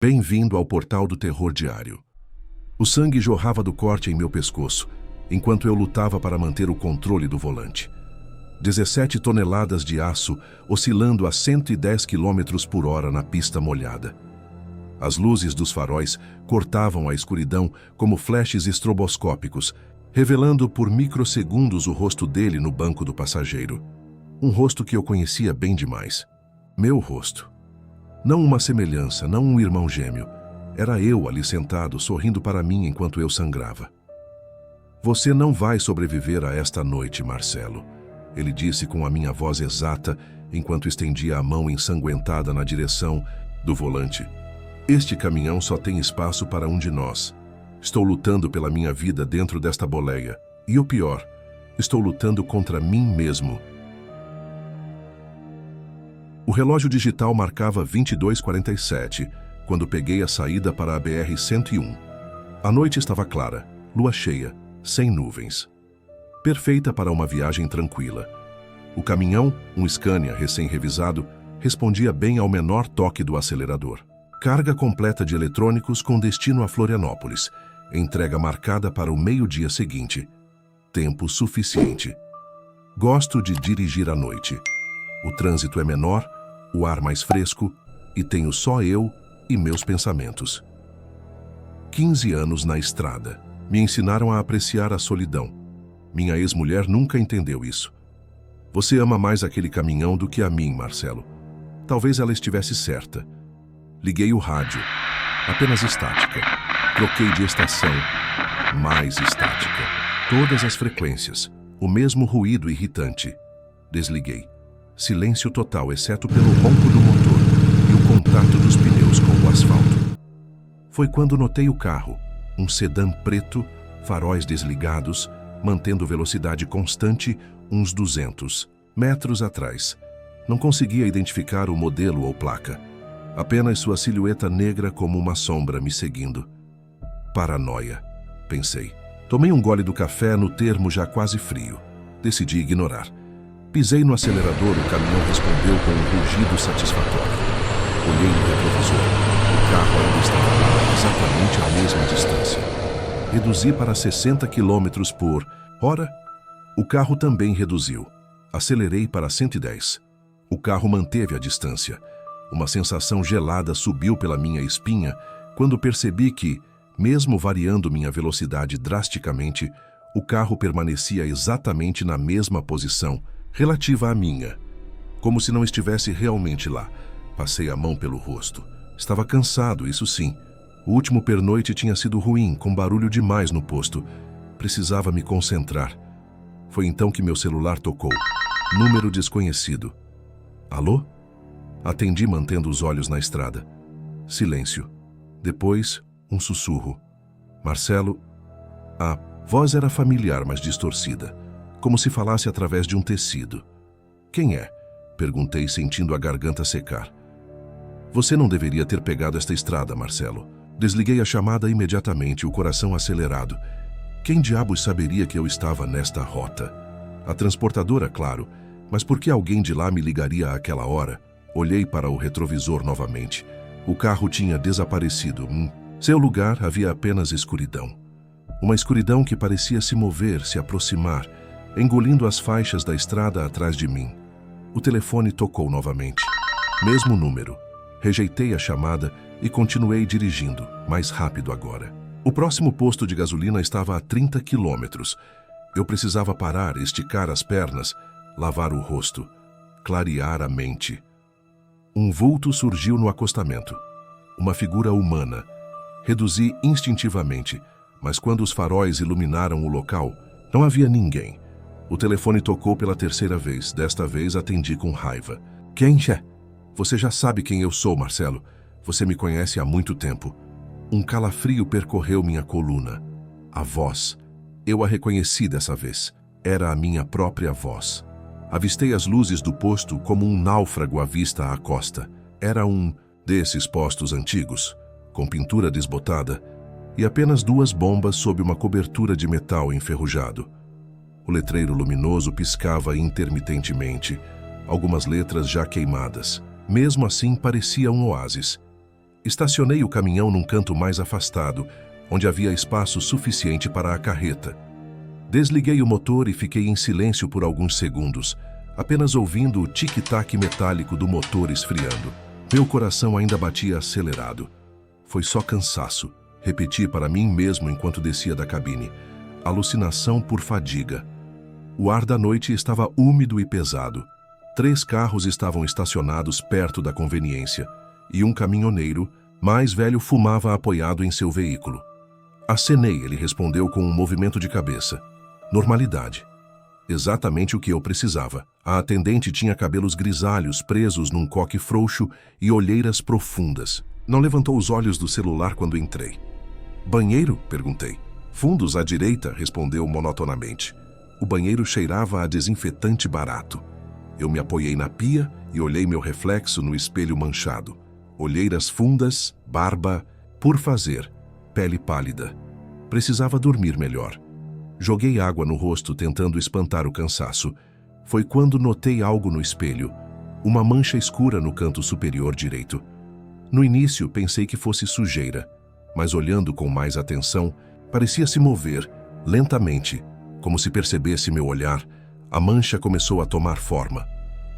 Bem-vindo ao Portal do Terror Diário. O sangue jorrava do corte em meu pescoço, enquanto eu lutava para manter o controle do volante. 17 toneladas de aço oscilando a 110 km por hora na pista molhada. As luzes dos faróis cortavam a escuridão como flashes estroboscópicos, revelando por microsegundos o rosto dele no banco do passageiro. Um rosto que eu conhecia bem demais. Meu rosto. Não uma semelhança, não um irmão gêmeo. Era eu ali sentado, sorrindo para mim enquanto eu sangrava. Você não vai sobreviver a esta noite, Marcelo, ele disse com a minha voz exata, enquanto estendia a mão ensanguentada na direção do volante. Este caminhão só tem espaço para um de nós. Estou lutando pela minha vida dentro desta boleia. E o pior, estou lutando contra mim mesmo. O relógio digital marcava 22h47, quando peguei a saída para a BR-101. A noite estava clara, lua cheia, sem nuvens. Perfeita para uma viagem tranquila. O caminhão, um Scania recém-revisado, respondia bem ao menor toque do acelerador. Carga completa de eletrônicos com destino a Florianópolis. Entrega marcada para o meio-dia seguinte. Tempo suficiente. Gosto de dirigir à noite. O trânsito é menor, o ar mais fresco, e tenho só eu e meus pensamentos. 15 anos na estrada. Me ensinaram a apreciar a solidão. Minha ex-mulher nunca entendeu isso. Você ama mais aquele caminhão do que a mim, Marcelo. Talvez ela estivesse certa. Liguei o rádio. Apenas estática. Troquei de estação. Mais estática. Todas as frequências. O mesmo ruído irritante. Desliguei. Silêncio total, exceto pelo ronco do motor e o contato dos pneus com o asfalto. Foi quando notei o carro, um sedã preto, faróis desligados, mantendo velocidade constante, uns 200 metros atrás. Não conseguia identificar o modelo ou placa. Apenas sua silhueta negra como uma sombra me seguindo. Paranoia, pensei. Tomei um gole do café no termo já quase frio. Decidi ignorar. Pisei no acelerador, o caminhão respondeu com um rugido satisfatório. Olhei no retrovisor. O carro ainda estava lá, exatamente à mesma distância. Reduzi para 60 km por hora. O carro também reduziu. Acelerei para 110. O carro manteve a distância. Uma sensação gelada subiu pela minha espinha quando percebi que, mesmo variando minha velocidade drasticamente, o carro permanecia exatamente na mesma posição, relativa à minha, como se não estivesse realmente lá. Passei a mão pelo rosto. Estava cansado, isso sim. O último pernoite tinha sido ruim, com barulho demais no posto. Precisava me concentrar. Foi então que meu celular tocou. Número desconhecido. Alô? Atendi mantendo os olhos na estrada. Silêncio. Depois, um sussurro. Marcelo. A voz era familiar, mas distorcida, como se falasse através de um tecido. Quem é? Perguntei, sentindo a garganta secar. Você não deveria ter pegado esta estrada, Marcelo. Desliguei a chamada imediatamente, o coração acelerado. Quem diabos saberia que eu estava nesta rota? A transportadora, claro, mas por que alguém de lá me ligaria àquela hora? Olhei para o retrovisor novamente. O carro tinha desaparecido. Seu lugar havia apenas escuridão. Uma escuridão que parecia se mover, se aproximar, engolindo as faixas da estrada atrás de mim. O telefone tocou novamente. Mesmo número. Rejeitei a chamada e continuei dirigindo, mais rápido agora. O próximo posto de gasolina estava a 30 quilômetros. Eu precisava parar, esticar as pernas, lavar o rosto, clarear a mente. Um vulto surgiu no acostamento. Uma figura humana. Reduzi instintivamente, mas quando os faróis iluminaram o local, não havia ninguém. O telefone tocou pela terceira vez. Desta vez atendi com raiva. Quem é? Você já sabe quem eu sou, Marcelo. Você me conhece há muito tempo. Um calafrio percorreu minha coluna. A voz. Eu a reconheci dessa vez. Era a minha própria voz. Avistei as luzes do posto como um náufrago avista a costa. Era um desses postos antigos, com pintura desbotada, e apenas 2 bombas sob uma cobertura de metal enferrujado. O letreiro luminoso piscava intermitentemente, algumas letras já queimadas. Mesmo assim, parecia um oásis. Estacionei o caminhão num canto mais afastado, onde havia espaço suficiente para a carreta. Desliguei o motor e fiquei em silêncio por alguns segundos, apenas ouvindo o tic-tac metálico do motor esfriando. Meu coração ainda batia acelerado. Foi só cansaço, repeti para mim mesmo enquanto descia da cabine. Alucinação por fadiga. O ar da noite estava úmido e pesado. 3 carros estavam estacionados perto da conveniência, e um caminhoneiro, mais velho, fumava apoiado em seu veículo. Acenei, ele respondeu com um movimento de cabeça. Normalidade. Exatamente o que eu precisava. A atendente tinha cabelos grisalhos presos num coque frouxo e olheiras profundas. Não levantou os olhos do celular quando entrei. Banheiro? Perguntei. Fundos à direita, respondeu monotonamente. O banheiro cheirava a desinfetante barato. Eu me apoiei na pia e olhei meu reflexo no espelho manchado. Olheiras fundas, barba, por fazer, pele pálida. Precisava dormir melhor. Joguei água no rosto tentando espantar o cansaço. Foi quando notei algo no espelho, uma mancha escura no canto superior direito. No início pensei que fosse sujeira, mas olhando com mais atenção, parecia se mover, lentamente, como se percebesse meu olhar. A mancha começou a tomar forma.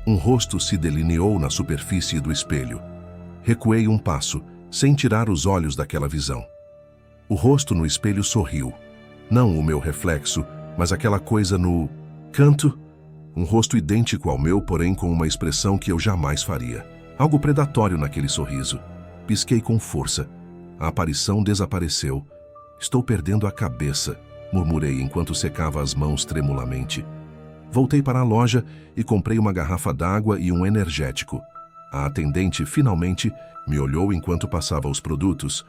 Um rosto se delineou na superfície do espelho. Recuei um passo, sem tirar os olhos daquela visão. O rosto no espelho sorriu. Não o meu reflexo, mas aquela coisa no canto. Um rosto idêntico ao meu, porém com uma expressão que eu jamais faria. Algo predatório naquele sorriso. Pisquei com força. A aparição desapareceu. Estou perdendo a cabeça, murmurei enquanto secava as mãos tremulamente. Voltei para a loja e comprei uma garrafa d'água e um energético. A atendente finalmente me olhou enquanto passava os produtos.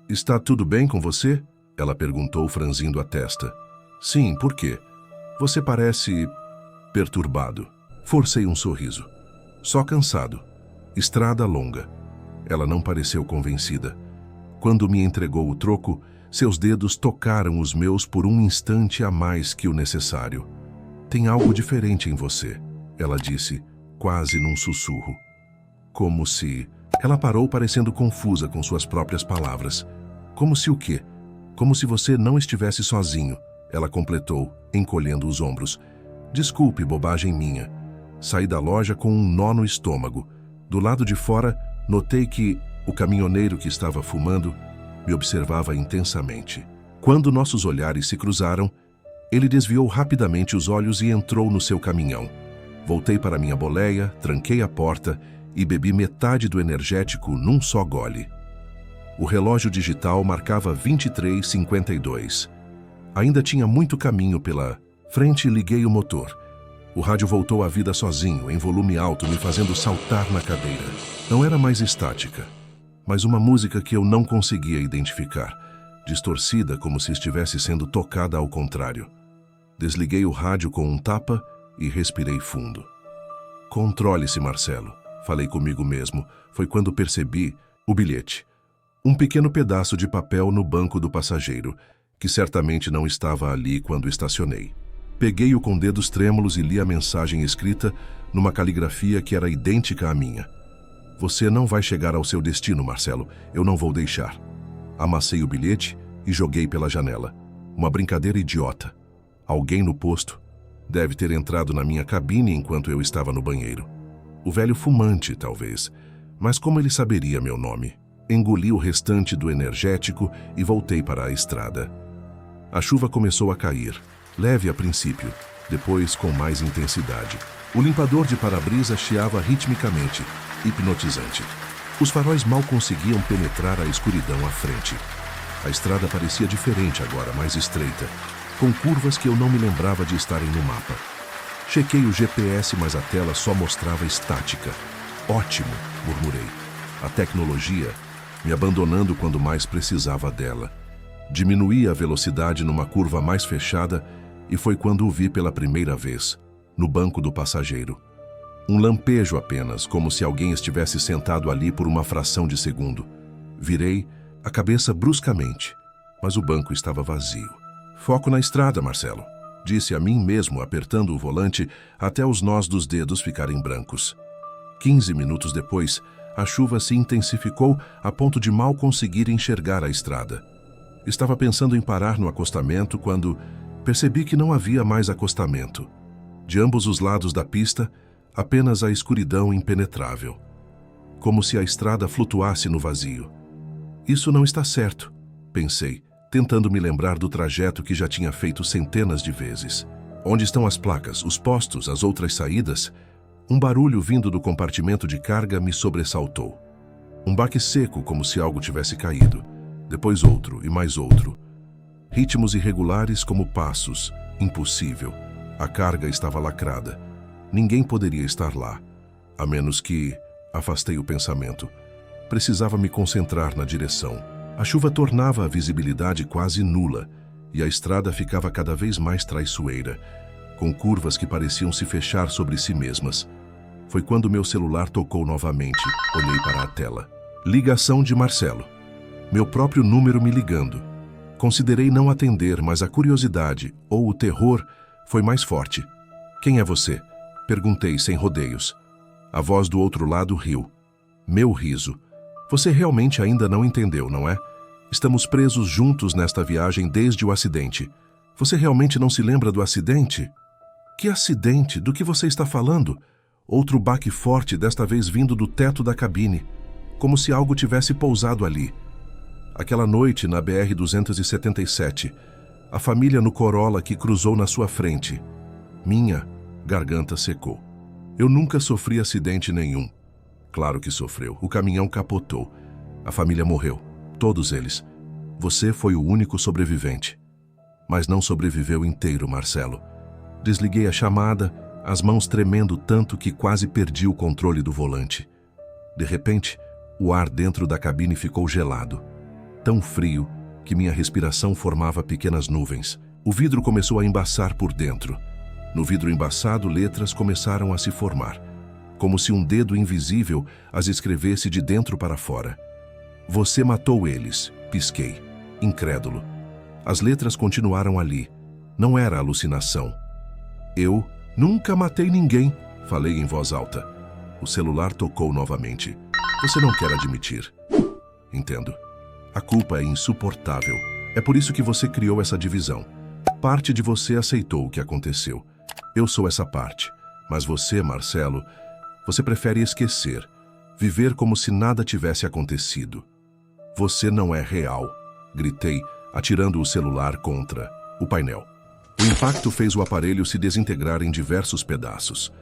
Está tudo bem com você? Ela perguntou, franzindo a testa. Sim, por quê? Você parece perturbado. Forcei um sorriso. Só cansado. Estrada longa. Ela não pareceu convencida. Quando me entregou o troco, seus dedos tocaram os meus por um instante a mais que o necessário. Tem algo diferente em você, ela disse, quase num sussurro. Como se... Ela parou, parecendo confusa com suas próprias palavras. Como se o quê? Como se você não estivesse sozinho, ela completou, encolhendo os ombros. Desculpe, bobagem minha. Saí da loja com um nó no estômago. Do lado de fora, notei que o caminhoneiro que estava fumando me observava intensamente. Quando nossos olhares se cruzaram, ele desviou rapidamente os olhos e entrou no seu caminhão. Voltei para minha boleia, tranquei a porta e bebi metade do energético num só gole. O relógio digital marcava 23h52. Ainda tinha muito caminho pela frente e liguei o motor. O rádio voltou à vida sozinho, em volume alto, me fazendo saltar na cadeira. Não era mais estática, mas uma música que eu não conseguia identificar, distorcida como se estivesse sendo tocada ao contrário. Desliguei o rádio com um tapa e respirei fundo. Controle-se, Marcelo, falei comigo mesmo. Foi quando percebi o bilhete. Um pequeno pedaço de papel no banco do passageiro, que certamente não estava ali quando estacionei. Peguei-o com dedos trêmulos e li a mensagem escrita numa caligrafia que era idêntica à minha. Você não vai chegar ao seu destino, Marcelo. Eu não vou deixar. Amassei o bilhete e joguei pela janela. Uma brincadeira idiota. Alguém no posto deve ter entrado na minha cabine enquanto eu estava no banheiro. O velho fumante, talvez. Mas como ele saberia meu nome? Engoli o restante do energético e voltei para a estrada. A chuva começou a cair, leve a princípio, depois com mais intensidade. O limpador de para-brisa chiava ritmicamente, hipnotizante. Os faróis mal conseguiam penetrar a escuridão à frente. A estrada parecia diferente agora, mais estreita, com curvas que eu não me lembrava de estarem no mapa. Chequei o GPS, mas a tela só mostrava estática. Ótimo, murmurei. A tecnologia me abandonando quando mais precisava dela. Diminuí a velocidade numa curva mais fechada e foi quando o vi pela primeira vez, no banco do passageiro. Um lampejo apenas, como se alguém estivesse sentado ali por uma fração de segundo. Virei a cabeça bruscamente, mas o banco estava vazio. Foco na estrada, Marcelo, disse a mim mesmo, apertando o volante até os nós dos dedos ficarem brancos. 15 minutos depois, A chuva se intensificou a ponto de mal conseguir enxergar a estrada. Estava pensando em parar no acostamento quando percebi que não havia mais acostamento. De ambos os lados da pista, apenas a escuridão impenetrável. Como se a estrada flutuasse no vazio. Isso não está certo, pensei, tentando me lembrar do trajeto que já tinha feito centenas de vezes. Onde estão as placas, os postos, as outras saídas? Um barulho vindo do compartimento de carga me sobressaltou. Um baque seco, como se algo tivesse caído. Depois outro e mais outro. Ritmos irregulares como passos. Impossível. A carga estava lacrada. Ninguém poderia estar lá. A menos que... Afastei o pensamento. Precisava me concentrar na direção. A chuva tornava a visibilidade quase nula e a estrada ficava cada vez mais traiçoeira, com curvas que pareciam se fechar sobre si mesmas. Foi quando meu celular tocou novamente. Olhei para a tela. Ligação de Marcelo. Meu próprio número me ligando. Considerei não atender, mas a curiosidade, ou o terror, foi mais forte. Quem é você? Perguntei sem rodeios. A voz do outro lado riu. Meu riso. Você realmente ainda não entendeu, não é? Estamos presos juntos nesta viagem desde o acidente. Você realmente não se lembra do acidente? Que acidente? Do que você está falando? Outro baque forte, desta vez vindo do teto da cabine, como se algo tivesse pousado ali. Aquela noite na BR-277, a família no Corolla que cruzou na sua frente. Minha garganta secou. Eu nunca sofri acidente nenhum. Claro que sofreu. O caminhão capotou. A família morreu. Todos eles. Você foi o único sobrevivente. Mas não sobreviveu inteiro, Marcelo. Desliguei a chamada, as mãos tremendo tanto que quase perdi o controle do volante. De repente, o ar dentro da cabine ficou gelado. Tão frio que minha respiração formava pequenas nuvens. O vidro começou a embaçar por dentro. No vidro embaçado, letras começaram a se formar, como se um dedo invisível as escrevesse de dentro para fora. Você matou eles, pisquei, incrédulo. As letras continuaram ali. Não era alucinação. Eu nunca matei ninguém, falei em voz alta. O celular tocou novamente. Você não quer admitir. Entendo. A culpa é insuportável. É por isso que você criou essa divisão. Parte de você aceitou o que aconteceu. Eu sou essa parte. Mas você, Marcelo, você prefere esquecer. Viver como se nada tivesse acontecido. Você não é real, gritei, atirando o celular contra o painel. O impacto fez o aparelho se desintegrar em diversos pedaços.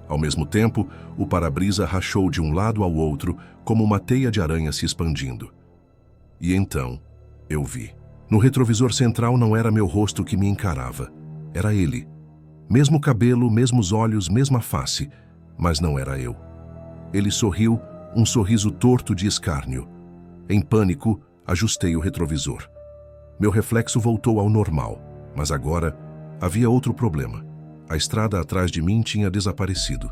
Ao mesmo tempo, o para-brisa rachou de um lado ao outro, como uma teia de aranha se expandindo. E então, eu vi. No retrovisor central não era meu rosto que me encarava. Era ele. Mesmo cabelo, mesmos olhos, mesma face, mas não era eu. Ele sorriu, um sorriso torto de escárnio. Em pânico, ajustei o retrovisor. Meu reflexo voltou ao normal, mas agora havia outro problema. A estrada atrás de mim tinha desaparecido.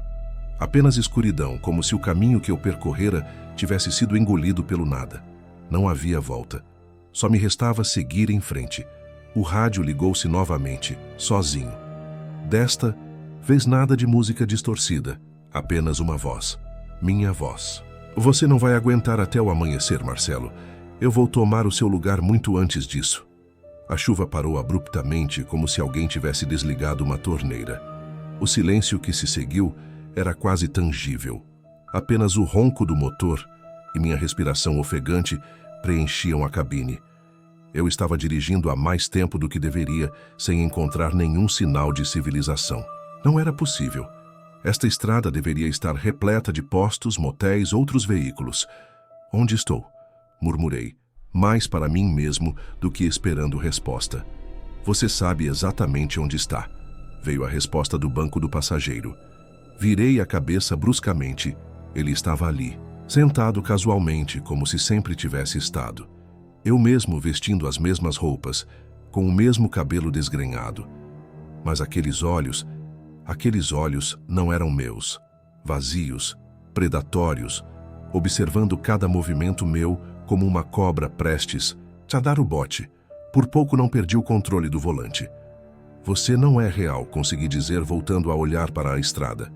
Apenas escuridão, como se o caminho que eu percorrera tivesse sido engolido pelo nada. Não havia volta. Só me restava seguir em frente. O rádio ligou-se novamente, sozinho. Desta vez nada de música distorcida, apenas uma voz. Minha voz. Você não vai aguentar até o amanhecer, Marcelo. Eu vou tomar o seu lugar muito antes disso. A chuva parou abruptamente, como se alguém tivesse desligado uma torneira. O silêncio que se seguiu era quase tangível. Apenas o ronco do motor e minha respiração ofegante preenchiam a cabine. Eu estava dirigindo há mais tempo do que deveria, sem encontrar nenhum sinal de civilização. Não era possível. Esta estrada deveria estar repleta de postos, motéis, outros veículos. Onde estou? Murmurei, mais para mim mesmo do que esperando resposta. Você sabe exatamente onde está. Veio a resposta do banco do passageiro. Virei a cabeça bruscamente. Ele estava ali, sentado casualmente, como se sempre tivesse estado. Eu mesmo vestindo as mesmas roupas, com o mesmo cabelo desgrenhado. Mas aqueles olhos não eram meus. Vazios, predatórios, observando cada movimento meu como uma cobra prestes a dar o bote. Por pouco não perdi o controle do volante. Você não é real, consegui dizer voltando a olhar para a estrada.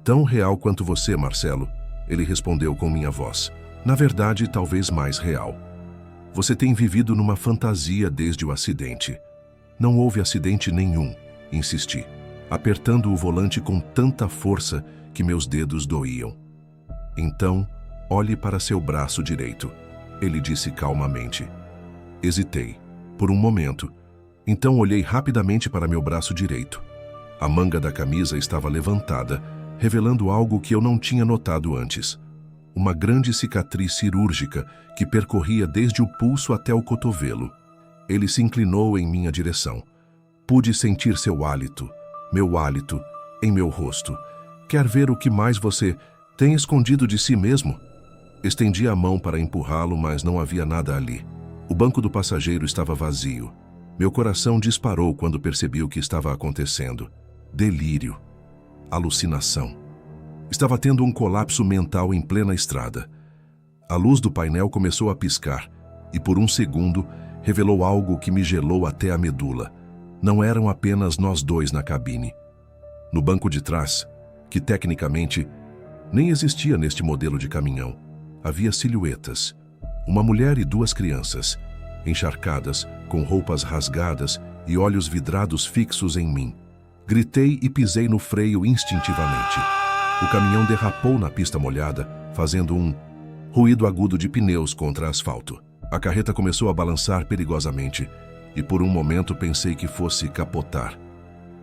Tão real quanto você, Marcelo. Ele respondeu com minha voz. Na verdade, talvez mais real. Você tem vivido numa fantasia desde o acidente. Não houve acidente nenhum, insisti, apertando o volante com tanta força que meus dedos doíam. Então, olhe para seu braço direito, ele disse calmamente. Hesitei, por um momento. Então olhei rapidamente para meu braço direito. A manga da camisa estava levantada, revelando algo que eu não tinha notado antes. Uma grande cicatriz cirúrgica que percorria desde o pulso até o cotovelo. Ele se inclinou em minha direção. Pude sentir seu hálito, meu hálito, em meu rosto. Quer ver o que mais você tem escondido de si mesmo? Estendi a mão para empurrá-lo, mas não havia nada ali. O banco do passageiro estava vazio. Meu coração disparou quando percebi o que estava acontecendo. Delírio. Alucinação. Estava tendo um colapso mental em plena estrada. A luz do painel começou a piscar e, por um segundo, revelou algo que me gelou até a medula. Não eram apenas nós dois na cabine. No banco de trás, que tecnicamente nem existia neste modelo de caminhão, havia silhuetas. Uma mulher e duas crianças, encharcadas, com roupas rasgadas e olhos vidrados fixos em mim. Gritei e pisei no freio instintivamente. O caminhão derrapou na pista molhada, fazendo um ruído agudo de pneus contra asfalto. A carreta começou a balançar perigosamente e por um momento pensei que fosse capotar.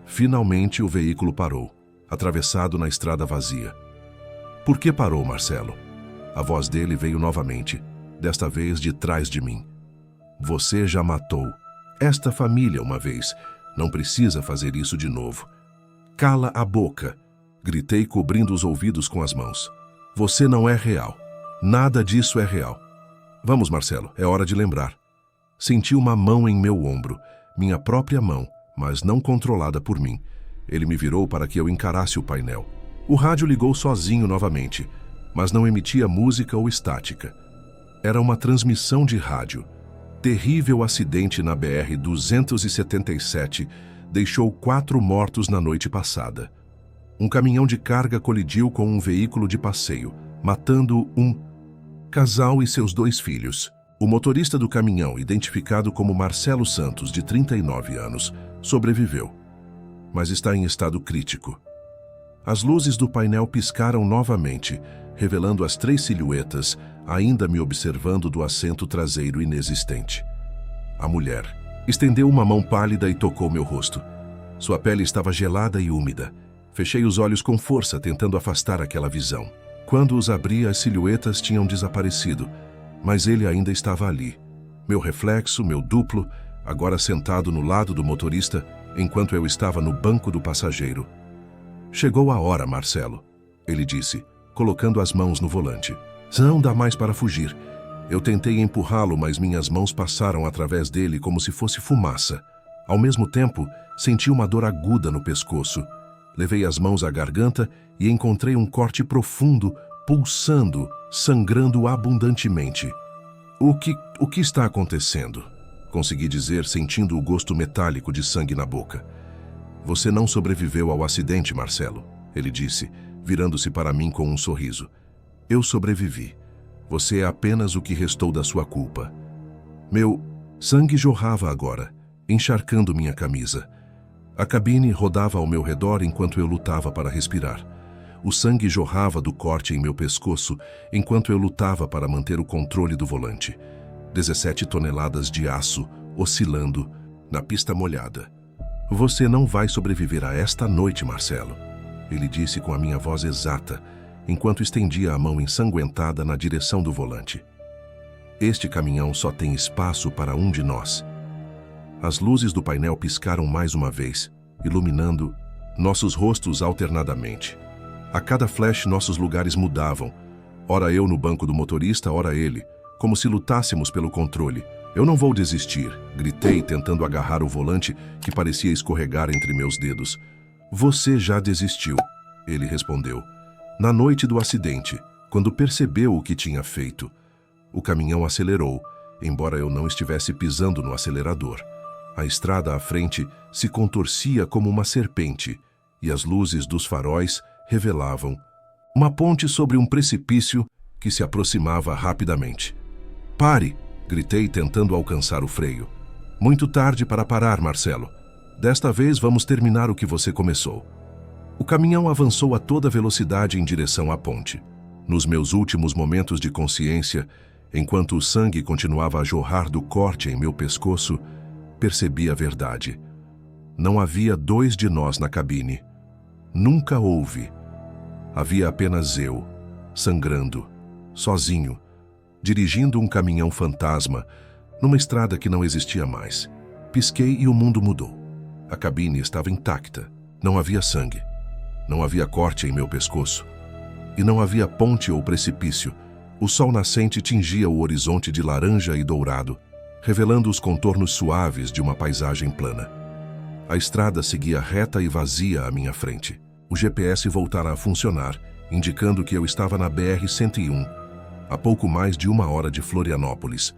Finalmente o veículo parou, atravessado na estrada vazia. Por que parou, Marcelo? A voz dele veio novamente, desta vez de trás de mim. Você já matou esta família uma vez. Não precisa fazer isso de novo. Cala a boca, gritei cobrindo os ouvidos com as mãos. Você não é real. Nada disso é real. Vamos, Marcelo, é hora de lembrar. Senti uma mão em meu ombro, minha própria mão, mas não controlada por mim. Ele me virou para que eu encarasse o painel. O rádio ligou sozinho novamente, mas não emitia música ou estática. Era uma transmissão de rádio. Terrível acidente na BR-277 deixou 4 mortos na noite passada. Um caminhão de carga colidiu com um veículo de passeio, matando um casal e seus 2 filhos. O motorista do caminhão, identificado como Marcelo Santos, de 39 anos, sobreviveu, mas está em estado crítico. As luzes do painel piscaram novamente, revelando as 3 silhuetas, ainda me observando do assento traseiro inexistente. A mulher estendeu uma mão pálida e tocou meu rosto. Sua pele estava gelada e úmida. Fechei os olhos com força, tentando afastar aquela visão. Quando os abri, as silhuetas tinham desaparecido, mas ele ainda estava ali. Meu reflexo, meu duplo, agora sentado no lado do motorista, enquanto eu estava no banco do passageiro. Chegou a hora, Marcelo, ele disse, colocando as mãos no volante. Não dá mais para fugir. Eu tentei empurrá-lo, mas minhas mãos passaram através dele como se fosse fumaça. Ao mesmo tempo, senti uma dor aguda no pescoço. Levei as mãos à garganta e encontrei um corte profundo, pulsando, sangrando abundantemente. O que está acontecendo? Consegui dizer, sentindo o gosto metálico de sangue na boca. Você não sobreviveu ao acidente, Marcelo, ele disse, virando-se para mim com um sorriso. Eu sobrevivi. Você é apenas o que restou da sua culpa. Meu sangue jorrava agora, encharcando minha camisa. A cabine rodava ao meu redor enquanto eu lutava para respirar. O sangue jorrava do corte em meu pescoço enquanto eu lutava para manter o controle do volante. 17 toneladas de aço oscilando na pista molhada. Você não vai sobreviver a esta noite, Marcelo, ele disse com a minha voz exata, enquanto estendia a mão ensanguentada na direção do volante. Este caminhão só tem espaço para um de nós. As luzes do painel piscaram mais uma vez, iluminando nossos rostos alternadamente. A cada flash, nossos lugares mudavam. Ora eu no banco do motorista, ora ele, como se lutássemos pelo controle. Eu não vou desistir, gritei, tentando agarrar o volante que parecia escorregar entre meus dedos. Você já desistiu, ele respondeu. Na noite do acidente, quando percebeu o que tinha feito. O caminhão acelerou, embora eu não estivesse pisando no acelerador. A estrada à frente se contorcia como uma serpente, e as luzes dos faróis revelavam Uma ponte sobre um precipício que se aproximava rapidamente. "Pare!" gritei, tentando alcançar o freio. "Muito tarde para parar, Marcelo. Desta vez vamos terminar o que você começou." O caminhão avançou a toda velocidade em direção à ponte. Nos meus últimos momentos de consciência, enquanto o sangue continuava a jorrar do corte em meu pescoço, percebi a verdade. Não havia dois de nós na cabine. Nunca houve. Havia apenas eu, sangrando, sozinho, dirigindo um caminhão fantasma, numa estrada que não existia mais. Pisquei e o mundo mudou. A cabine estava intacta. Não havia sangue. Não havia corte em meu pescoço. E não havia ponte ou precipício. O sol nascente tingia o horizonte de laranja e dourado, revelando os contornos suaves de uma paisagem plana. A estrada seguia reta e vazia à minha frente. O GPS voltara a funcionar, indicando que eu estava na BR-101, a pouco mais de 1 hora de Florianópolis.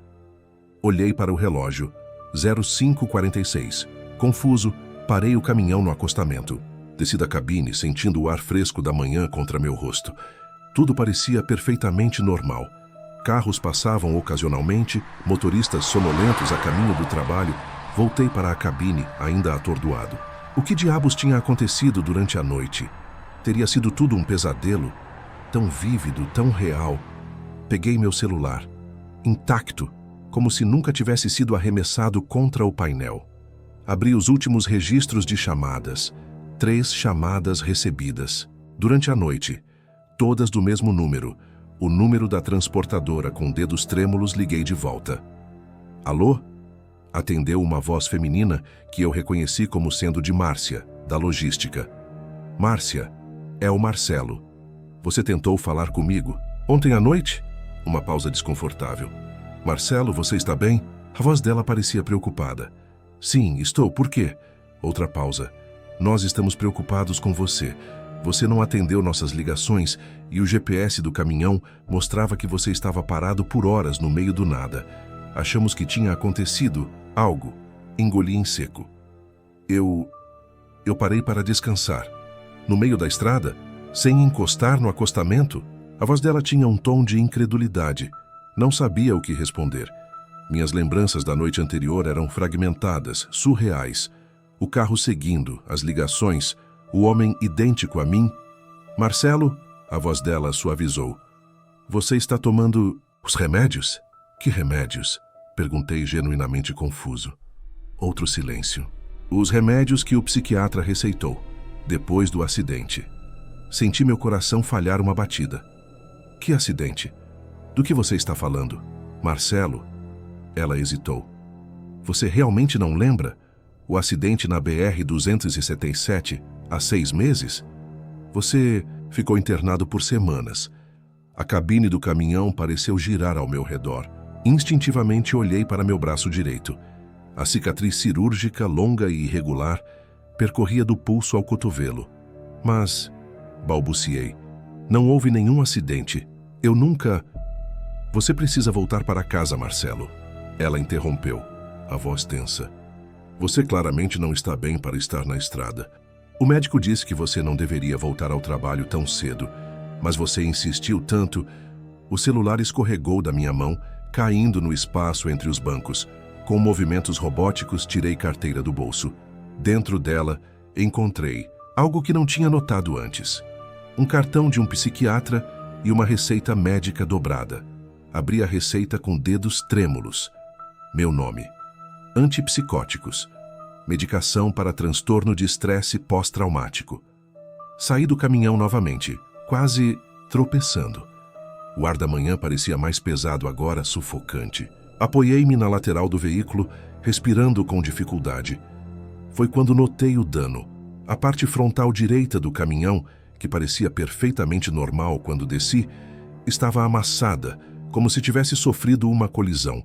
Olhei para o relógio, 05:46. Confuso, parei o caminhão no acostamento. Desci da cabine, sentindo o ar fresco da manhã contra meu rosto. Tudo parecia perfeitamente normal. Carros passavam ocasionalmente, motoristas sonolentos a caminho do trabalho. Voltei para a cabine, ainda atordoado. O que diabos tinha acontecido durante a noite? Teria sido tudo um pesadelo? Tão vívido, tão real. Peguei meu celular, intacto, como se nunca tivesse sido arremessado contra o painel. Abri os últimos registros de chamadas. 3 chamadas recebidas. Durante a noite, todas do mesmo número. O número da transportadora com dedos trêmulos. Liguei de volta. "Alô?" Atendeu uma voz feminina que eu reconheci como sendo de Márcia, da logística. "Márcia, é o Marcelo. Você tentou falar comigo ontem à noite?" Uma pausa desconfortável. "Marcelo, você está bem?" A voz dela parecia preocupada. "Sim, estou. Por quê?" Outra pausa. "Nós estamos preocupados com você. Você não atendeu nossas ligações e o GPS do caminhão mostrava que você estava parado por horas no meio do nada. Achamos que tinha acontecido algo." Engoli em seco. Eu parei para descansar. No meio da estrada, sem encostar no acostamento. A voz dela tinha um tom de incredulidade. Não sabia o que responder. Minhas lembranças da noite anterior eram fragmentadas, surreais. O carro seguindo, as ligações, o homem idêntico a mim. "Marcelo?" A voz dela suavizou. "Você está tomando os remédios?" "Que remédios?" Perguntei genuinamente confuso. Outro silêncio. "Os remédios que o psiquiatra receitou, depois do acidente." Senti meu coração falhar uma batida. "Que acidente? Do que você está falando?" "Marcelo?" Ela hesitou. "Você realmente não lembra? O acidente na BR-277, há 6 meses? Você ficou internado por semanas." A cabine do caminhão pareceu girar ao meu redor. Instintivamente olhei para meu braço direito. A cicatriz cirúrgica, longa e irregular, percorria do pulso ao cotovelo. "Mas," balbuciei, "não houve nenhum acidente. Eu nunca..." "Você precisa voltar para casa, Marcelo." Ela interrompeu, a voz tensa. "Você claramente não está bem para estar na estrada. O médico disse que você não deveria voltar ao trabalho tão cedo, mas você insistiu tanto." O celular escorregou da minha mão, caindo no espaço entre os bancos. Com movimentos robóticos, tirei carteira do bolso. Dentro dela, encontrei algo que não tinha notado antes. Um cartão de um psiquiatra e uma receita médica dobrada. Abri a receita com dedos trêmulos. Meu nome. Antipsicóticos. Medicação para transtorno de estresse pós-traumático. Saí do caminhão novamente, quase tropeçando. O ar da manhã parecia mais pesado agora, sufocante. Apoiei-me na lateral do veículo, respirando com dificuldade. Foi quando notei o dano. A parte frontal direita do caminhão, que parecia perfeitamente normal quando desci, estava amassada, como se tivesse sofrido uma colisão.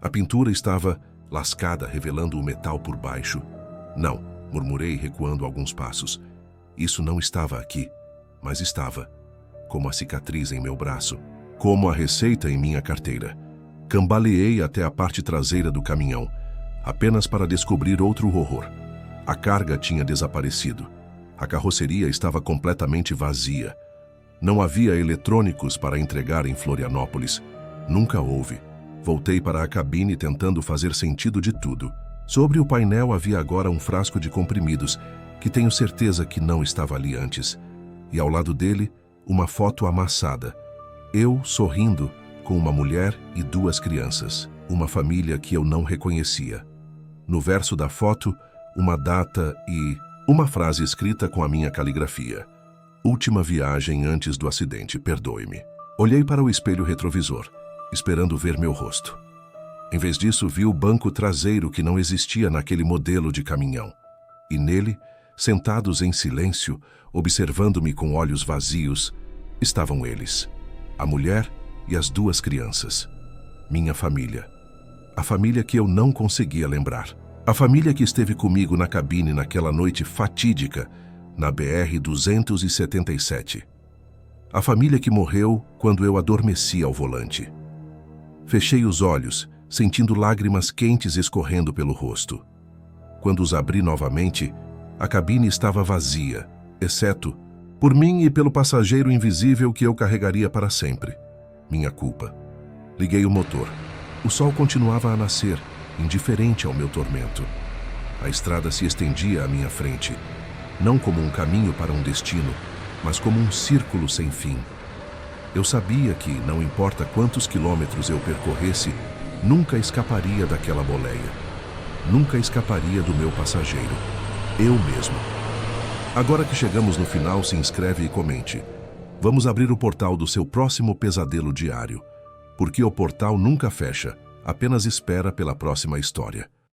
A pintura estava lascada, revelando o metal por baixo. "Não", murmurei, recuando alguns passos. "Isso não estava aqui, mas estava. Como a cicatriz em meu braço, como a receita em minha carteira." Cambaleei até a parte traseira do caminhão, apenas para descobrir outro horror. A carga tinha desaparecido. A carroceria estava completamente vazia. Não havia eletrônicos para entregar em Florianópolis. Nunca houve. Voltei para a cabine tentando fazer sentido de tudo. Sobre o painel havia agora um frasco de comprimidos, que tenho certeza que não estava ali antes. E ao lado dele, uma foto amassada. Eu, sorrindo, com uma mulher e 2 crianças. Uma família que eu não reconhecia. No verso da foto, uma data e uma frase escrita com a minha caligrafia. Última viagem antes do acidente, perdoe-me. Olhei para o espelho retrovisor, esperando ver meu rosto. Em vez disso, vi o banco traseiro que não existia naquele modelo de caminhão. E nele, sentados em silêncio, observando-me com olhos vazios, estavam eles. A mulher e as 2 crianças. Minha família. A família que eu não conseguia lembrar. A família que esteve comigo na cabine naquela noite fatídica, na BR-277. A família que morreu quando eu adormeci ao volante. Fechei os olhos, sentindo lágrimas quentes escorrendo pelo rosto. Quando os abri novamente, a cabine estava vazia, exceto por mim e pelo passageiro invisível que eu carregaria para sempre. Minha culpa. Liguei o motor. O sol continuava a nascer, indiferente ao meu tormento. A estrada se estendia à minha frente, não como um caminho para um destino, mas como um círculo sem fim. Eu sabia que, não importa quantos quilômetros eu percorresse, nunca escaparia daquela boleia. Nunca escaparia do meu passageiro. Eu mesmo. Agora que chegamos no final, se inscreve e comente. Vamos abrir o portal do seu próximo pesadelo diário. Porque o portal nunca fecha, apenas espera pela próxima história.